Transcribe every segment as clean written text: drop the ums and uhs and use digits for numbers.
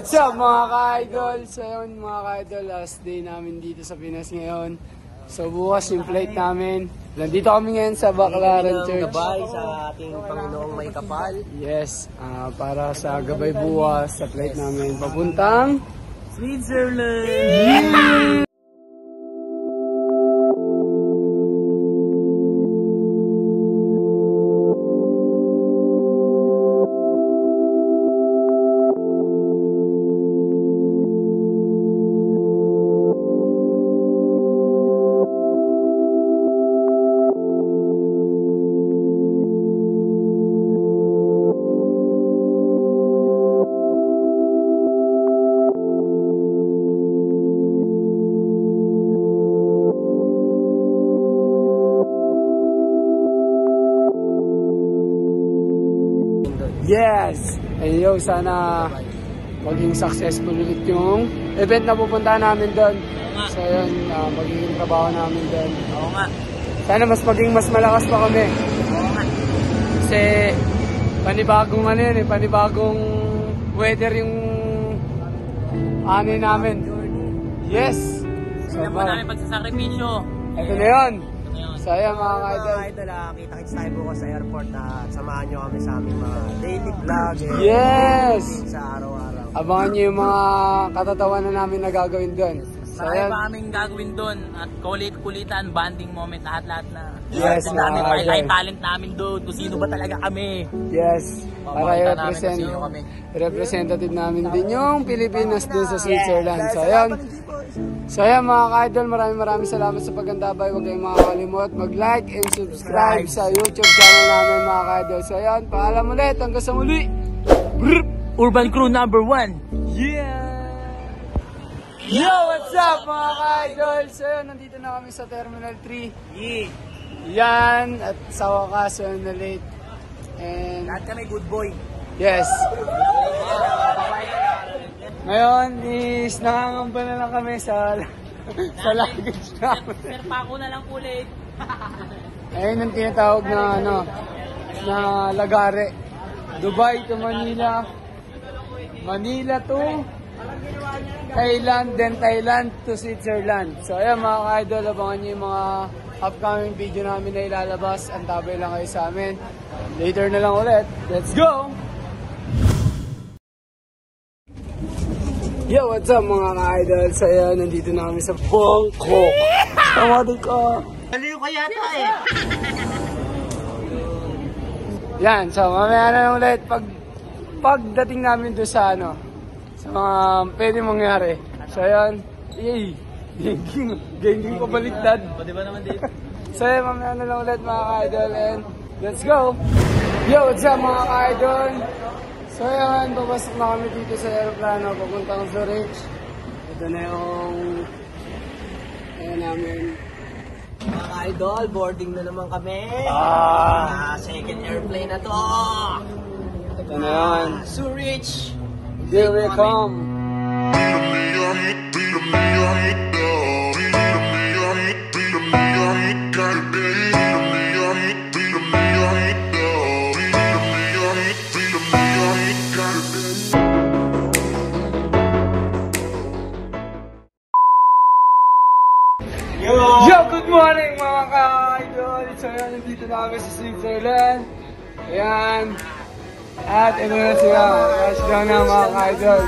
what's up mga ka-idol? So yun mga ka-idol, last day namin dito sa Pinas ngayon. So bukas yung flight namin. Nandito kami ngayon sa Baclaran Church. Gabay sa ating Panginoong may kapal. Yes, para sa gabay bukas sa flight namin papuntang Switzerland! Yes! Ayun, sana maging successful ulit yung event na pupuntahan namin doon. So yun, magiging trabaho namin doon. Oo nga. Sana mas malakas pa kami. Oo nga. Kasi panibagong ano yun panibagong weather yung ano namin. Yes! Kaya po namin pagsasakripisyo. Ito na yun. So ayan mga ka-idol. Kita-kits tayo bukas sa airport at samahan nyo kami sa aming mga daily vlog. Yes! Sa araw-araw. Abangan nyo yung mga katatawanan namin na gagawin doon. So, marami pa kaming gagawin doon at kulit-kulitan, banding moment, lahat-lahat na. Yes, Ay talent namin doon, kung sino ba talaga kami. Yes, para i-represent, representative namin din yung Pilipinas din sa Switzerland. So ayan mga ka-idol, maraming salamat sa pagandabay. Huwag kayong makakalimot mag-like and subscribe sa YouTube channel namin mga ka-idol. So ayan, paalam ulit, hanggang sa muli. Urban Crew number 1. Yeah! Yo, what's up mga ka-idol? So yun, nandito na kami sa Terminal 3. Yeah. Yan, at sa wakas, na late. And Lahat kami good boy. yes. Ngayon is nakangamba na lang kami sa luggage namin. Sir, pako na lang ulit. Ayun ang tinatawag na na lagare. Dubai to Manila. Manila to Thailand, then Thailand to Switzerland. So ayan mga ka-idol, abangan nyo yung mga upcoming video namin na ilalabas. Antabay lang kayo sa amin. Later na lang ulit. Let's go! Yo, what's up mga ka-idol? So ayan, nandito na kami sa Bangkok. Tawadi ka. Baliw ka yata eh. Yan, so mamaya na lang ulit pagdating namin doon sa sa mga pwede mangyari. So ayan, yay! Genging pabaliktad. Pwede ba naman dito? So ayan, mamaya na lang ulit mga ka-idol and let's go! Yo, what's up mga ka-idol? So ayan, papasok na kami dito sa aeroplano papuntang Zurich. Ito na yung ayan namin. Mga idol, boarding na naman kami. Second airplane na to. Ito na yan. Zurich. Here we come. Yo, good morning mga ka-idol. So yan, nandito na kami sa Switzerland. Ayan. At ito na sila. Touchdown na mga ka-idol.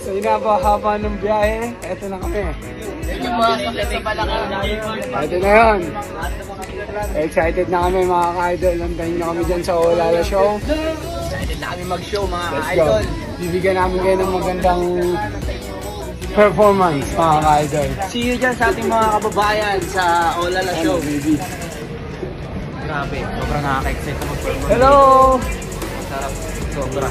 So inabahaba ng biyahe. Ito na kami. Ito na yun. Excited na kami mga ka-idol. Lantahin na kami dyan sa Olala Show. Excited na kami mag-show mga Let's idol. go. Bibigyan namin kayo ng magandang performance mga ka-idol. See you dyan sa ating mga kababayan sa Olala Show. Baby. Grabe, sobrang nakaka-excite na mag-perform. Hello! Sarap, sobra.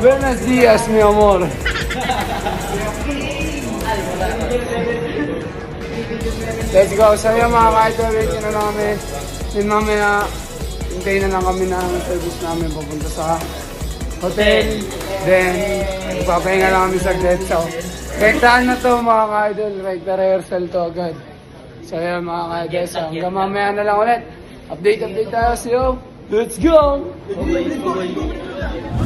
Buenos dias, mi amor. Let's go. So yung mga ka-idol, waiting na namin. Then mamaya, hintayin na lang kami ng service namin papunta sa hotel. Then, magpapahinga lang kami saglit. So, rektaan na to mga ka-idol. Rekta rehearsal to agad. So yun mga ka-idol. So hanggang mamaya na lang ulit. Update tayo sa'yo. Let's go!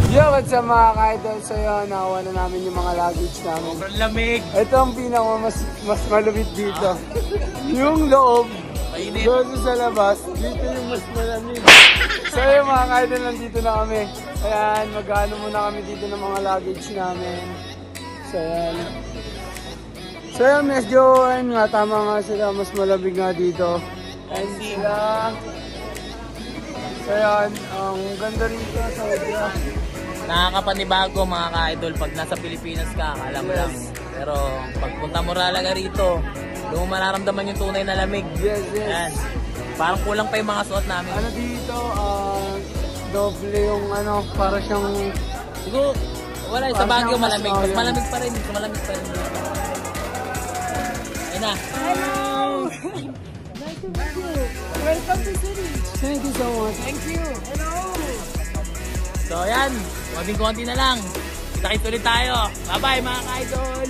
Yo, what's up mga ka-idol? So yun, nakuha na namin yung mga luggage namin. Sobrang lamig. Ito ang pinaka mas malupit dito. Yung loob. Mainit. Doon sa labas, dito yung mas malamig. So yun mga ka-idol, nandito na kami. Ayan, mag-ano muna kami dito ng mga luggage namin. So yan. So yan, medyo, ayun nga, tama nga sila, mas malamig nga dito. Ayun sila. So yan, ang ganda rito sa Udra. Nakakapanibago mga ka-idol pag nasa Pilipinas ka, alam mo lang. Pero pagpunta mo talaga rito, doon mo mararamdaman yung tunay na lamig. Yes, yes. Yan. Parang kulang pa yung mga suot namin. Ano dito, doble yung ano, para siyang... Siguro, wala sa Baguio malamig. Mas malamig pa rin. Mas malamig pa rin. Ayun na. Hello! Nice to meet you. Welcome to city. Thank you so much. Thank you. Hello. So yan, konting-konti na lang. Kita-kits ulit tayo. Bye-bye mga ka-idol!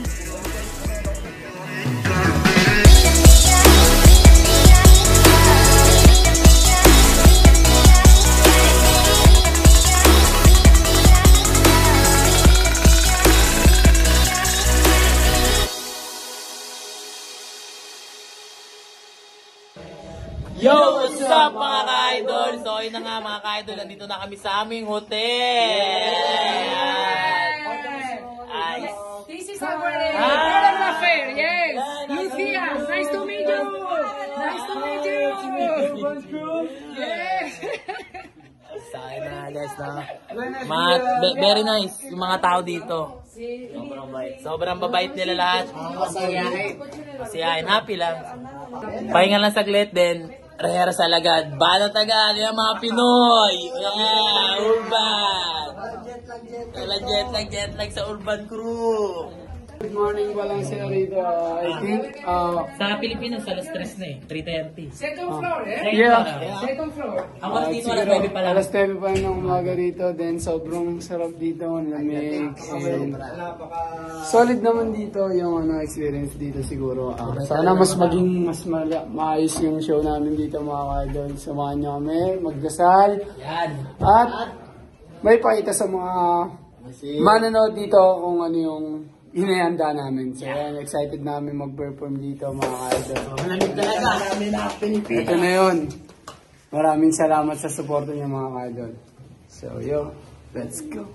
Yo! What's up mga ka-idol? So ayun na nga mga ka-idol, nandito na kami sa aming hotel! Ay! This is our Colonel Affair. Yes. Lucia. Nice to meet you. Nice to meet you. Yes. Sa akin na guys na very nice yung mga tao dito. Sobrang bait. Sobrang babait nila lahat. Masiyahin. Happy lang. Pahinga lang saglit din. Rehearsal agad. Banat agad. Yung mga Pinoy. Mga urban. Jet lag sa urban crew. Good morning pa lang sila rito. I think, Sa Pilipinas, alas 3 na eh. 3:30. Second floor, eh? yeah. Second floor. Ako dito alas Siguro, 9 pa lang. alas 9 pa ng umaga rito. Then, sobrang sarap dito. Ang lamig. And, solid naman dito yung ano, experience dito siguro. Sana mas maging maayos yung show namin dito mga ka-idol. Samahan nyo kami, magdasal. Yan. At may pakita sa mga manonood dito kung ano yung inihanda namin. So yan, excited namin mag-perform dito mga idol. Malamig talaga. Ito na yun. Maraming salamat sa suporta niyo mga idol. So yo, let's go.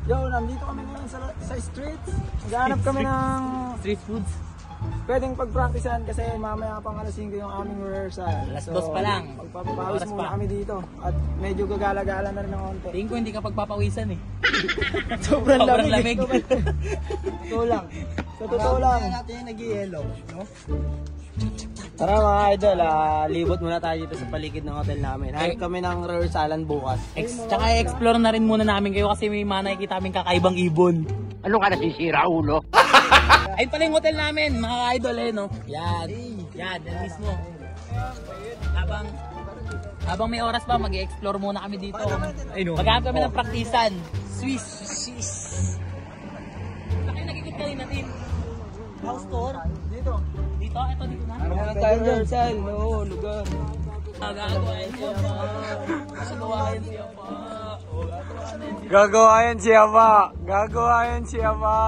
Yo, nandito kami ngayon sa streets. Naghahanap kami ng Street foods. pwedeng pag-practicean kasi mamaya pang alas 5 yung aming rehearsal. Alas 2 pa lang. Magpapapawis Oras muna pa. kami dito. At medyo gagala-gala na rin ng konti. Tingin ko hindi ka pagpapawisan eh. Sobrang Sobrang lamig. lamig. Totoo lang. Sa totoo lang. Natin yung nag-yellow. No? Tara mga idol, libot muna tayo dito sa paligid ng hotel namin. Hanap kami ng rehearsalan bukas. Tsaka i-explore na rin muna namin kayo kasi may mga nakikita aming kakaibang ibon. Ano ka nasisira, ulo? Ayun pala yung hotel namin, mga idol eh, no? Yan. Yan mismo. Habang may oras pa, mag-explore muna kami dito. Maghahanap kami ng praktisan. Swiss. Saan kayo nagigit kanina, Tin? House tour? Dito. Dito? Ito, dito na? Meron tayo rehearsal. Oo, lugar. Gagawain siya pa. Gagawain siya pa. Gagawain siya ba? Gagawain siya ba?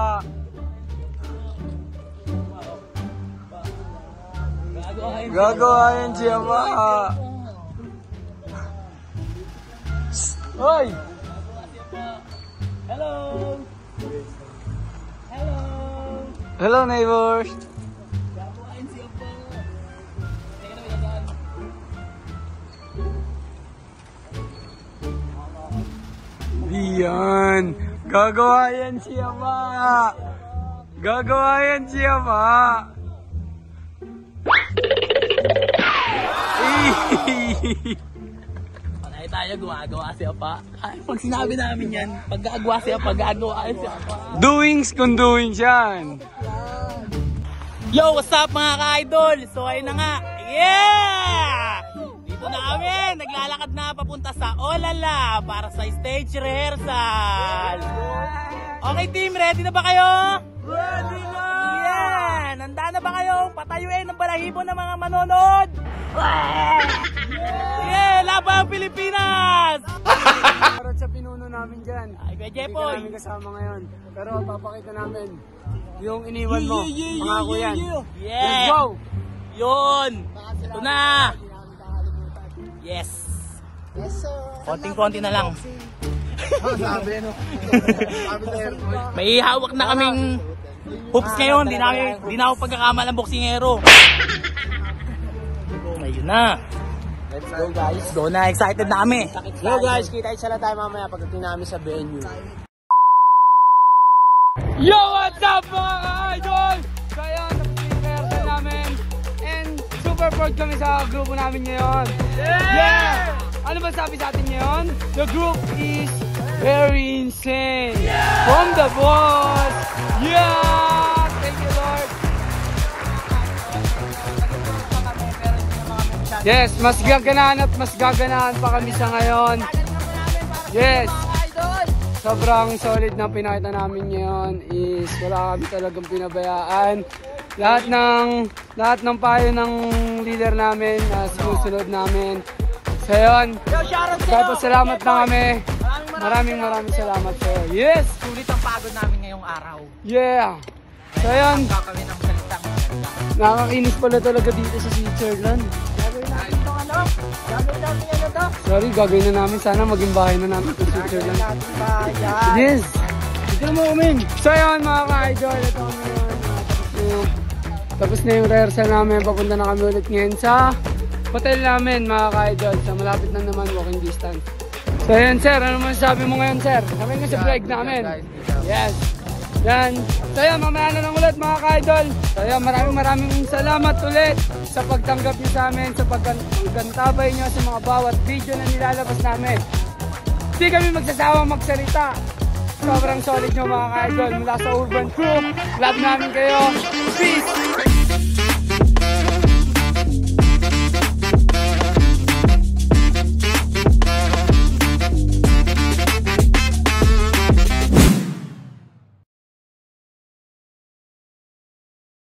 Gagawain siya ba? Hoy! Hello! Hello! Hello neighbors! Gagawain siya pa. Teka na, may nagaan. Diyan! Gagawain siya ba? Gagawain siya ba? Panay tayo, gumagawa siya pa. Ay, pag sinabi namin yan, pag gagawa siya pa, gagawa siya pa. Doings kung doings yan! Yo, what's up mga ka-idol? So ayun na nga. Yeah! Dito na kami, naglalakad na papunta sa Olala para sa stage rehearsal. Okay team, ready na ba kayo? Ready na! Yan! Handa na ba kayong patayuin ng balahibo ng mga manonood? Yeah! Laban ang Pilipinas! Para sa pinuno namin dyan. Ay, Kuya Hindi Jepoy. ka namin kasama ngayon. Pero papakita namin yung iniwan mo. Pangako yan. Let's Yeah! go! Yun! Ito na! Yes! Konting-konti na lang. May hawak na kaming hoops ngayon. Di na ako pagkakamal ng boksingero. Ayun na. Let's go guys. Go na, excited na kami. Go guys, kita na tayo mamaya pagdating namin sa venue. Yo! What's up mga ka-idol? So yun, tapos yung rehearsal namin. And super proud kami sa grupo namin ngayon. Yeah! Ano ba sabi sa atin ngayon? The group is very insane. From the boss. Yeah! Thank you, Lord. Yes, mas gaganahan at mas gaganahan pa kami sa ngayon. Yes. Sobrang solid na pinakita namin ngayon is wala kami talagang pinabayaan. Lahat ng payo ng leader namin na sinusunod namin. So yun, salamat na kami. Maraming salamat sa'yo. Yes! Sulit ang pagod namin ngayong araw. Yeah! So yun, Gagawin ang salitang nakakainis pala talaga dito sa Switzerland. Sorry, gagawin na namin. Sana maging bahay na namin sa Switzerland. Yes! Ito mo kami. So yun mga ka-idol, ito kami ngayon. Tapos na yung rehearsal namin. Papunta na kami ulit ngayon sa hotel namin mga ka-idol. Sa malapit na naman, walking distance. So yun sir, ano masasabi mo ngayon sir? Kami nga sa vlog namin. Yes! Yan. So yun, mamaya na lang ulit mga ka-idol. So yun, maraming salamat ulit sa pagtanggap niyo sa amin, sa pagkantabay niyo sa mga bawat video na nilalabas namin. Hindi kami magsasawang magsalita. Sobrang solid niyo mga ka-idol mula sa Urban Crew. Love namin kayo.